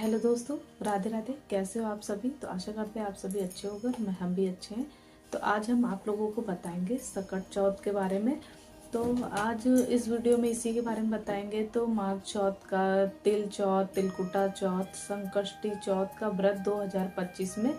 Hello दोस्तों, राधे राधे। कैसे हो आप सभी? तो आशा करते हैं आप सभी अच्छे होंगे, हम भी अच्छे हैं। तो आज हम आप लोगों को बताएंगे सकट चौथ के बारे में। तो आज इस वीडियो में इसी के बारे में बताएंगे। तो माघ चौथ का, तिल चौथ, तिलकुटा चौथ, संकष्टी चौथ का व्रत 2025 में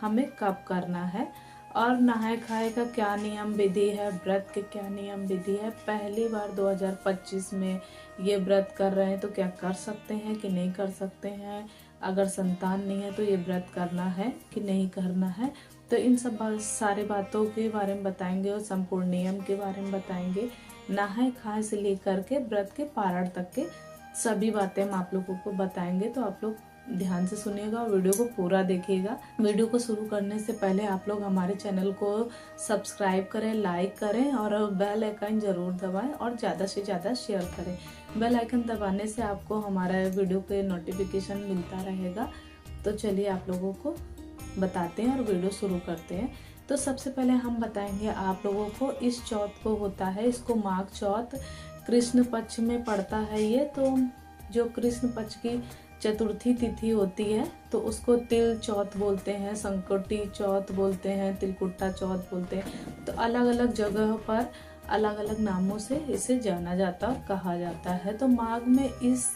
हमें कब करना है और नहाए खाए का क्या नियम विधि है, व्रत के क्या नियम विधि है। पहली बार 2025 में ये व्रत कर रहे हैं तो क्या कर सकते हैं कि नहीं कर सकते हैं। अगर संतान नहीं है तो ये व्रत करना है कि नहीं करना है। तो इन सब सारे बातों के बारे में बताएंगे और संपूर्ण नियम के बारे में बताएंगे। नहाए खाए से लेकर के व्रत के पारण तक के सभी बातें हम आप लोगों को बताएंगे। तो आप लोग ध्यान से सुनिएगा और वीडियो को पूरा देखिएगा। वीडियो को शुरू करने से पहले आप लोग हमारे चैनल को सब्सक्राइब करें, लाइक करें और बेल आइकन जरूर दबाएं और ज़्यादा से ज़्यादा शेयर करें। बेल आइकन दबाने से आपको हमारा वीडियो के नोटिफिकेशन मिलता रहेगा। तो चलिए आप लोगों को बताते हैं और वीडियो शुरू करते हैं। तो सबसे पहले हम बताएंगे आप लोगों को, इस चौथ को होता है, इसको माघ चौथ कृष्ण पक्ष में पड़ता है ये। तो जो कृष्ण पक्ष की चतुर्थी तिथि होती है तो उसको तिल चौथ बोलते हैं, संकटी चौथ बोलते हैं, तिलकुटा चौथ बोलते हैं। तो अलग अलग जगह पर अलग अलग नामों से इसे जाना जाता और कहा जाता है। तो माघ में इस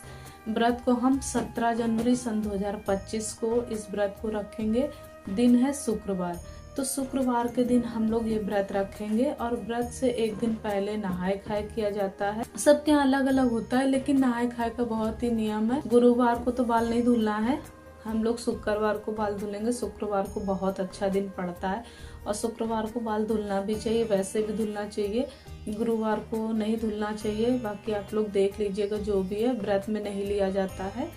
व्रत को हम 17 जनवरी सन 2025 को इस व्रत को रखेंगे। दिन है शुक्रवार। तो शुक्रवार के दिन हम लोग ये व्रत रखेंगे और व्रत से एक दिन पहले नहाए खाए किया जाता है। सबके यहाँ अलग अलग होता है, लेकिन नहाए खाए का बहुत ही नियम है। गुरुवार को तो बाल नहीं धुलना है, हम लोग शुक्रवार को बाल धुलेंगे। शुक्रवार को बहुत अच्छा दिन पड़ता है और शुक्रवार को बाल धुलना भी चाहिए, वैसे भी धुलना चाहिए। गुरुवार को नहीं धुलना चाहिए। बाकी आप लोग देख लीजिएगा, जो भी है व्रत में नहीं लिया जाता है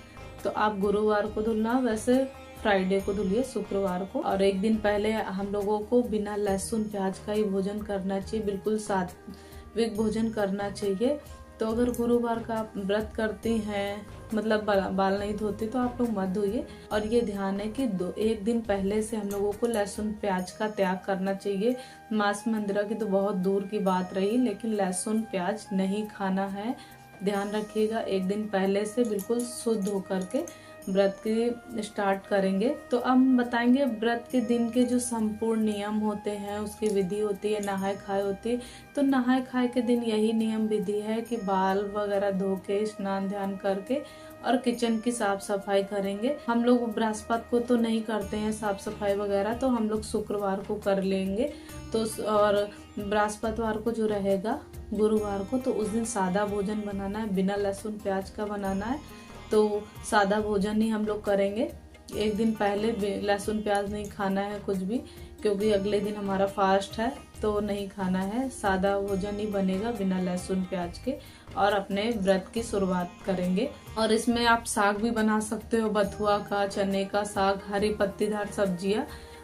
तो आप गुरुवार को धुलना, वैसे फ्राइडे को धुलिए, शुक्रवार को। और एक दिन पहले हम लोगों को बिना लहसुन प्याज का ही भोजन करना चाहिए, बिल्कुल सात्विक भोजन करना चाहिए। तो अगर गुरुवार का आप व्रत करती हैं, मतलब बाल नहीं धोते, तो आप लोग मत धोइए। और ये ध्यान है कि एक दिन पहले से हम लोगों को लहसुन प्याज का त्याग करना चाहिए। मांस मंदिरा की तो बहुत दूर की बात रही, लेकिन लहसुन प्याज नहीं खाना है, ध्यान रखिएगा। एक दिन पहले से बिल्कुल शुद्ध होकर के व्रत के स्टार्ट करेंगे। तो अब बताएंगे व्रत के दिन के जो संपूर्ण नियम होते हैं, उसकी विधि होती है, नहाए खाए होती है। तो नहाए खाए के दिन यही नियम विधि है कि बाल वगैरह धो के, स्नान ध्यान करके और किचन की साफ सफाई करेंगे। हम लोग बृहस्पति को तो नहीं करते हैं साफ सफाई वगैरह, तो हम लोग शुक्रवार को कर लेंगे। तो और बृहस्पतिवार को जो रहेगा गुरुवार को, तो उस दिन सादा भोजन बनाना है, बिना लहसुन प्याज का बनाना है। तो सादा भोजन ही हम लोग करेंगे। एक दिन पहले लहसुन प्याज नहीं खाना है कुछ भी, क्योंकि अगले दिन हमारा फास्ट है तो नहीं खाना है। सादा भोजन ही बनेगा बिना लहसुन प्याज के और अपने व्रत की शुरुआत करेंगे। और इसमें आप साग भी बना सकते हो, बथुआ का, चने का साग, हरी पत्तीदार सब्जियां,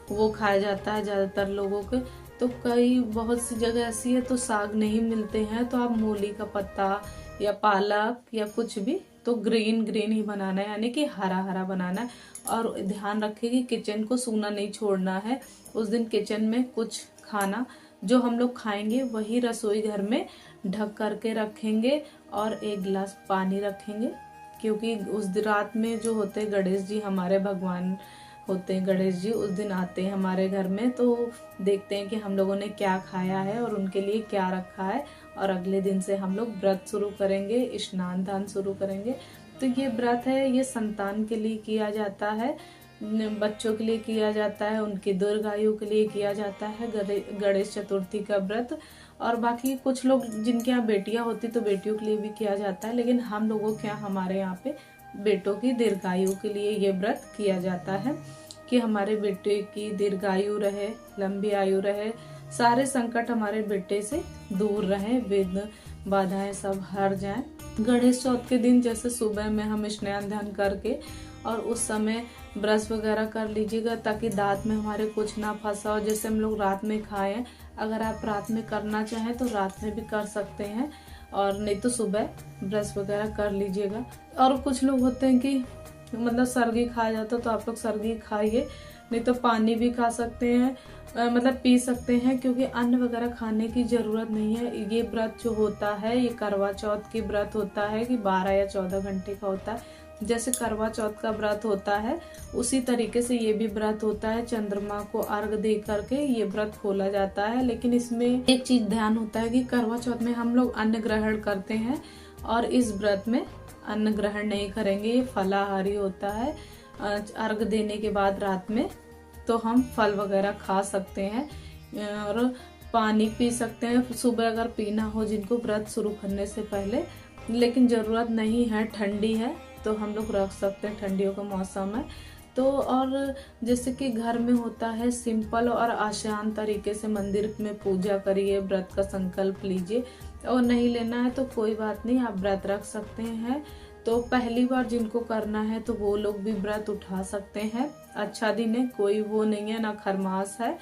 वो खाया जाता है ज्यादातर लोगों के। तो कई बहुत सी जगह ऐसी है तो साग नहीं मिलते हैं, तो आप मूली का पत्ता या पालक या कुछ भी, तो ग्रीन ग्रीन ही बनाना है, यानी कि हरा हरा बनाना है। और ध्यान रखिए कि किचन को सूना नहीं छोड़ना है। उस दिन किचन में कुछ खाना जो हम लोग खाएंगे वही रसोई घर में ढक करके रखेंगे और एक गिलास पानी रखेंगे, क्योंकि उस रात में जो होते हैं गणेश जी, हमारे भगवान होते हैं गणेश जी, उस दिन आते हैं हमारे घर में। तो देखते हैं कि हम लोगों ने क्या खाया है और उनके लिए क्या रखा है। और अगले दिन से हम लोग व्रत शुरू करेंगे, स्नान दान शुरू करेंगे। तो ये व्रत है, ये संतान के लिए किया जाता है, बच्चों के लिए किया जाता है, उनकी दीर्घायु के लिए किया जाता है गणेश चतुर्थी का व्रत। और बाकी कुछ लोग जिनके यहाँ बेटियां होती तो बेटियों के लिए भी किया जाता है, लेकिन हम लोगों के यहाँ, हमारे यहाँ पे बेटों की दीर्घायु के लिए ये व्रत किया जाता है कि हमारे बेटे की दीर्घायु रहे, लंबी आयु रहे, सारे संकट हमारे बेटे से दूर रहे, विघ्न बाधाएं सब हर जाएं। गणेश चौथ के दिन जैसे सुबह में हम स्नान ध्यान करके और उस समय ब्रश वगैरह कर लीजिएगा, ताकि दांत में हमारे कुछ ना फंसा हो। जैसे हम लोग रात में खाएं, अगर आप रात में करना चाहें तो रात में भी कर सकते हैं, और नहीं तो सुबह ब्रश वगैरह कर लीजिएगा। और कुछ लोग होते हैं कि मतलब सर्गी खाया जाता है, तो आप लोग सर्गी खाइए, नहीं तो पानी भी खा सकते हैं, मतलब पी सकते हैं, क्योंकि अन्न वगैरह खाने की जरूरत नहीं है। ये व्रत जो होता है, ये करवा चौथ की व्रत होता है कि 12 या 14 घंटे का होता है। जैसे करवा चौथ का व्रत होता है उसी तरीके से ये भी व्रत होता है। चंद्रमा को अर्घ दे करके ये व्रत खोला जाता है। लेकिन इसमें एक चीज ध्यान होता है कि करवा चौथ में हम लोग अन्न ग्रहण करते हैं और इस व्रत में अन्न ग्रहण नहीं करेंगे। ये फलाहारी होता है। अर्घ देने के बाद रात में तो हम फल वगैरह खा सकते हैं और पानी पी सकते हैं सुबह अगर पीना हो जिनको व्रत शुरू करने से पहले। लेकिन जरूरत नहीं है, ठंडी है तो हम लोग रख सकते हैं, ठंडियों का मौसम है तो। और जैसे कि घर में होता है सिंपल और आसान तरीके से मंदिर में पूजा करिए, व्रत का संकल्प लीजिए। और नहीं लेना है तो कोई बात नहीं, आप व्रत रख सकते हैं। तो पहली बार जिनको करना है तो वो लोग भी व्रत उठा सकते हैं। अच्छा दिन है, कोई वो नहीं है, ना खरमास है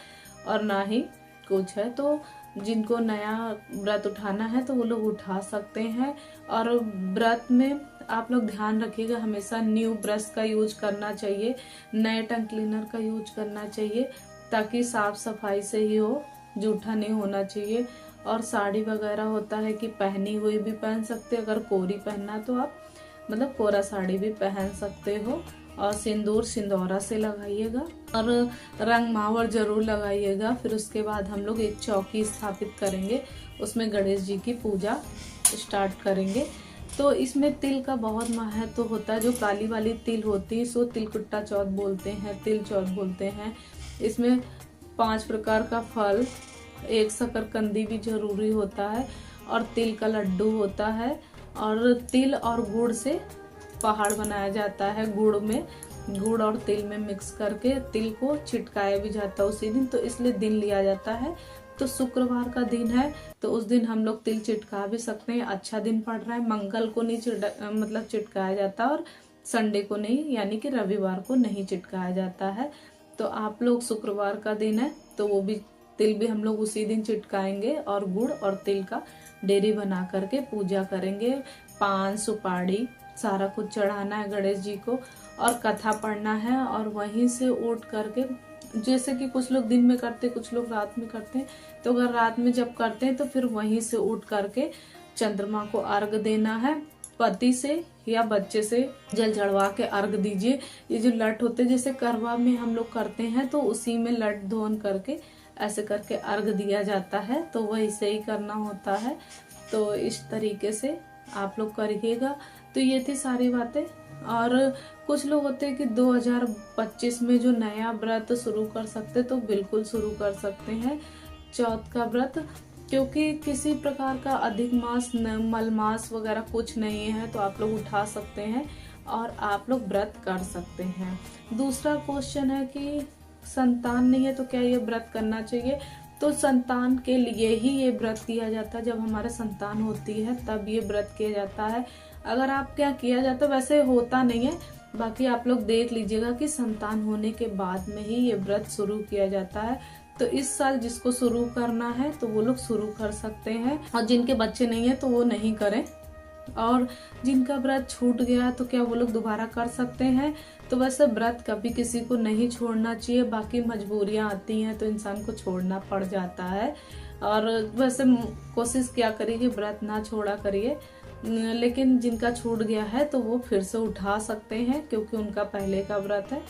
और ना ही कुछ है। तो जिनको नया व्रत उठाना है तो वो लोग उठा सकते हैं। और व्रत में आप लोग ध्यान रखिएगा, हमेशा न्यू ब्रश का यूज करना चाहिए, नए टंग क्लीनर का यूज करना चाहिए ताकि साफ सफाई से ही हो, जूठा नहीं होना चाहिए। और साड़ी वगैरह होता है कि पहनी हुई भी पहन सकते, अगर कोरी पहनना तो आप मतलब कोरा साड़ी भी पहन सकते हो। और सिंदूर सिंदौरा से लगाइएगा और रंग मावर जरूर लगाइएगा। फिर उसके बाद हम लोग एक चौकी स्थापित करेंगे, उसमें गणेश जी की पूजा स्टार्ट करेंगे। तो इसमें तिल का बहुत महत्व होता है। जो काली वाली तिल होती है सो तिलकुट्टा चौथ बोलते हैं, तिल चौथ बोलते हैं। इसमें 5 प्रकार का फल, एक शकरकंदी भी जरूरी होता है और तिल का लड्डू होता है। और तिल और गुड़ से पहाड़ बनाया जाता है। गुड़ और तिल में मिक्स करके तिल को छिटकाया भी जाता है उसी दिन, तो इसलिए दिन लिया जाता है। तो शुक्रवार का दिन है तो उस दिन हम लोग तिल चिटका भी सकते हैं। अच्छा दिन पड़ रहा है, मंगल को नहीं चिटकाया जाता और संडे को नहीं, यानी कि रविवार को नहीं चिटकाया जाता है। तो आप लोग शुक्रवार का दिन है तो वो भी तिल भी हम लोग उसी दिन चिटकाएंगे और गुड़ और तिल का डेरी बना करके पूजा करेंगे। पान सुपारी सारा कुछ चढ़ाना है गणेश जी को और कथा पढ़ना है। और वहीं से उठ करके, जैसे कि कुछ लोग दिन में करते, कुछ लोग रात में करते हैं, तो अगर रात में जब करते हैं तो फिर वहीं से उठ करके चंद्रमा को अर्घ देना है। पति से या बच्चे से जल चढ़वा के अर्घ दीजिए। ये जो लट होते हैं जैसे करवा में हम लोग करते हैं तो उसी में लट धोन करके ऐसे करके अर्घ दिया जाता है, तो वैसे ही करना होता है। तो इस तरीके से आप लोग करिएगा। तो ये थी सारी बातें। और कुछ लोग होते हैं कि 2025 में जो नया व्रत शुरू कर सकते तो बिल्कुल शुरू कर सकते हैं चौथ का व्रत, क्योंकि किसी प्रकार का अधिक मास मलमास वगैरह कुछ नहीं है, तो आप लोग उठा सकते हैं और आप लोग व्रत कर सकते हैं। दूसरा क्वेश्चन है कि संतान नहीं है तो क्या ये व्रत करना चाहिए? तो संतान के लिए ही ये व्रत किया जाता है। जब हमारे संतान होती है तब ये व्रत किया जाता है। अगर आप क्या किया जाता है, वैसे होता नहीं है, बाकी आप लोग देख लीजिएगा कि संतान होने के बाद में ही ये व्रत शुरू किया जाता है। तो इस साल जिसको शुरू करना है तो वो लोग शुरू कर सकते हैं और जिनके बच्चे नहीं है तो वो नहीं करें। और जिनका व्रत छूट गया तो क्या वो लोग दोबारा कर सकते हैं? तो वैसे व्रत कभी किसी को नहीं छोड़ना चाहिए, बाकी मजबूरियां आती हैं तो इंसान को छोड़ना पड़ जाता है। और वैसे कोशिश क्या करिए कि व्रत ना छोड़ा करिए, लेकिन जिनका छूट गया है तो वो फिर से उठा सकते हैं क्योंकि उनका पहले का व्रत है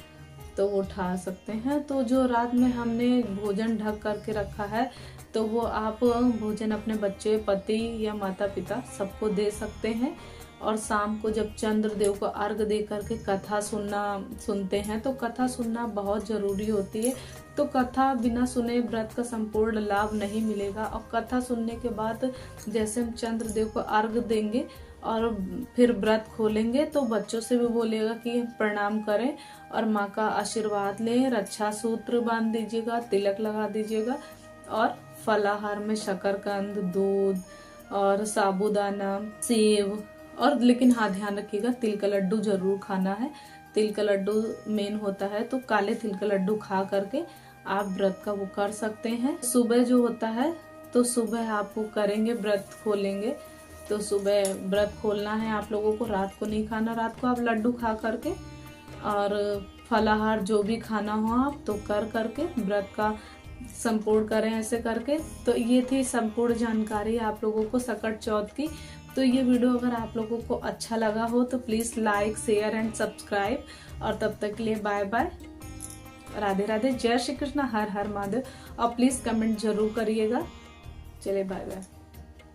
तो वो उठा सकते हैं। तो जो रात में हमने भोजन ढक करके रखा है तो वो आप भोजन अपने बच्चे, पति या माता पिता सबको दे सकते हैं। और शाम को जब चंद्र देव को अर्घ दे करके कथा सुनते हैं तो कथा सुनना बहुत जरूरी होती है। तो कथा बिना सुने व्रत का संपूर्ण लाभ नहीं मिलेगा। और कथा सुनने के बाद जैसे हम चंद्र देव को अर्घ देंगे और फिर व्रत खोलेंगे तो बच्चों से भी बोलेगा कि प्रणाम करें और माँ का आशीर्वाद लें। रक्षा सूत्र बांध दीजिएगा, तिलक लगा दीजिएगा और फलाहार में शकरकंद, दूध और साबूदाना, सेव और लेकिन हाँ ध्यान रखिएगा तिल का लड्डू जरूर खाना है। तिल का लड्डू मेन होता है, तो काले तिल का लड्डू खा करके आप व्रत का वो कर सकते हैं। सुबह जो होता है तो सुबह आप वो करेंगे, व्रत खोलेंगे तो सुबह व्रत खोलना है आप लोगों को, रात को नहीं खाना। रात को आप लड्डू खा करके और फलाहार जो भी खाना हो आप तो कर करके व्रत का संपूर्ण करें ऐसे करके। तो ये थी संपूर्ण जानकारी आप लोगों को सकट चौथ की। तो ये वीडियो अगर आप लोगों को अच्छा लगा हो तो please like, share and subscribe. और तब तक के लिए बाय बाय, राधे राधे, जय श्री कृष्ण, हर हर महादेव। और प्लीज़ कमेंट जरूर करिएगा। चलिए बाय बाय।